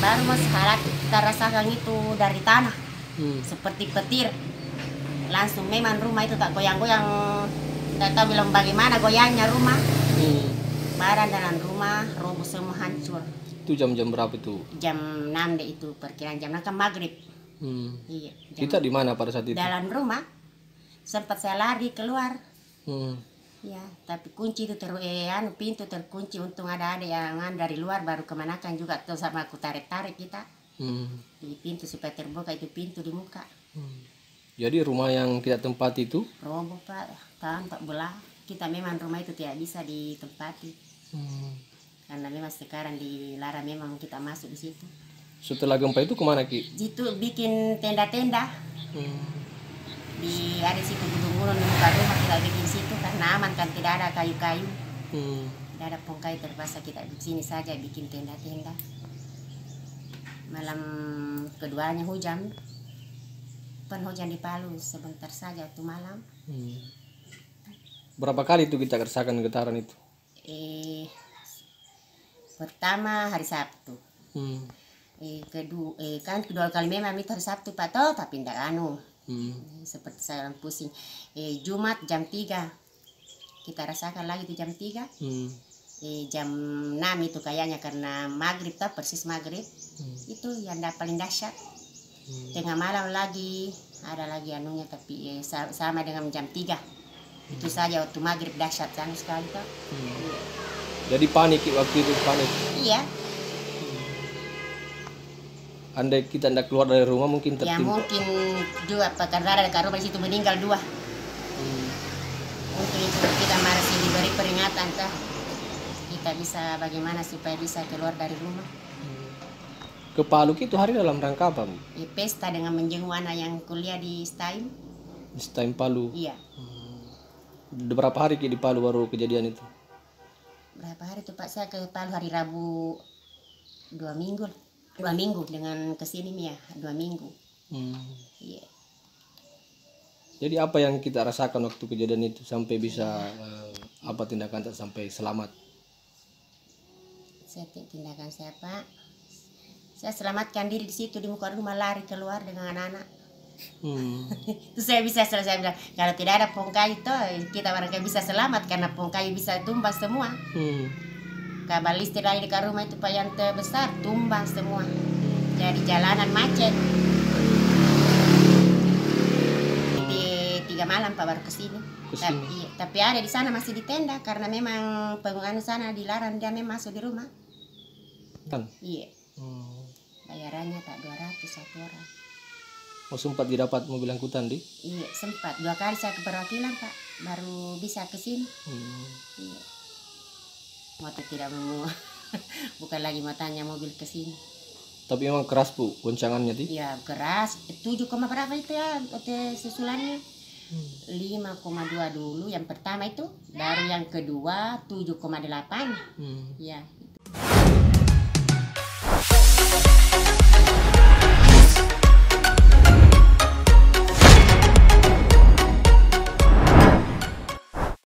baru mau sekarang kita rasakan itu dari tanah seperti petir. Langsung memang rumah itu tak goyang-goyang, tak tahu bilang bagaimana goyangnya rumah. Barang dalam rumah roboh semua, hancur. Itu jam-jam berapa itu? Jam 6 deh itu, perkiraan jam 6 kan maghrib. Iya, Kita di mana pada saat itu? dalam rumah. Sempat saya lari keluar. Ya, tapi kunci itu pintu terkunci. Untung ada yang dari luar baru kemanakan juga tuh, sama aku tarik-tarik kita. Di pintu supaya terbuka itu pintu di muka. Jadi rumah yang kita tempati itu Roboh Pak, tampak belah. Kita memang rumah itu tidak bisa ditempati. Karena memang sekarang dilarang memang kita masuk di situ. setelah gempa itu kemana Ki? Itu bikin tenda-tenda. Ada situ gunung-gunung di muka rumah kita bikin situ karena aman kan, tidak ada kayu-kayu. Tidak ada pongkai, terpaksa kita di sini saja bikin tenda-tenda. Malam keduanya hujan. Hujan di Palu sebentar saja waktu malam. Berapa kali itu kita rasakan getaran itu? Pertama hari Sabtu. Kedua kali memang itu hari Sabtu Pak toh, tapi tidak seperti saya pusing. Jumat jam 3 kita rasakan lagi itu jam 3. Jam 6 itu kayaknya karena maghrib toh, persis maghrib. Itu yang paling dahsyat. Tengah malam lagi ada lagi anunya, tapi sama dengan jam 3. Itu saja waktu maghrib dahsyat sekali toh. Jadi panik waktu itu, panik. Iya. Andai kita tidak keluar dari rumah mungkin tertimpa. Ya mungkin juga karena ada rumah di situ meninggal 2. Mungkin itu kita masih diberi peringatan toh. Kita bisa bagaimana supaya bisa keluar dari rumah. Ke Palu itu hari dalam rangka apa? Pesta dengan menjenguk anak yang kuliah di STAIM. Di STAIM Palu. Iya. Berapa hari di Palu baru kejadian itu? Berapa hari itu Pak, saya ke Palu hari Rabu 2 minggu. 2 minggu dengan kesini ya, 2 minggu. Iya. Jadi apa yang kita rasakan waktu kejadian itu sampai bisa apa tindakan sampai selamat? Tindakan saya Pak, saya selamatkan diri di situ di muka rumah, lari keluar dengan anak-anak. Itu saya bisa selesai bilang kalau tidak ada pongkai itu kita barangkali bisa selamat karena pongkai bisa tumbang semua. Kabel listrik dari dekat rumah itu Pak yang terbesar tumbang semua. Jadi jalanan macet. Di 3 malam Pak baru kesini. Tapi ada di sana masih di tenda karena memang penghuni sana dilarang dia memang masuk di rumah. Kan? Iya. Bayarannya tak 200 satu orang. Oh, sempat didapat mobil angkutan di? Iya sempat 2 kali saya ke perwakilan Pak baru bisa ke sini. Iya. Mau tidak mau bukan lagi mau tanya mobil ke sini. Tapi memang keras Bu goncangannya di? Ya keras. 7, berapa itu ya susulannya? 5,2 dulu yang pertama itu, baru yang kedua 7,8. Ya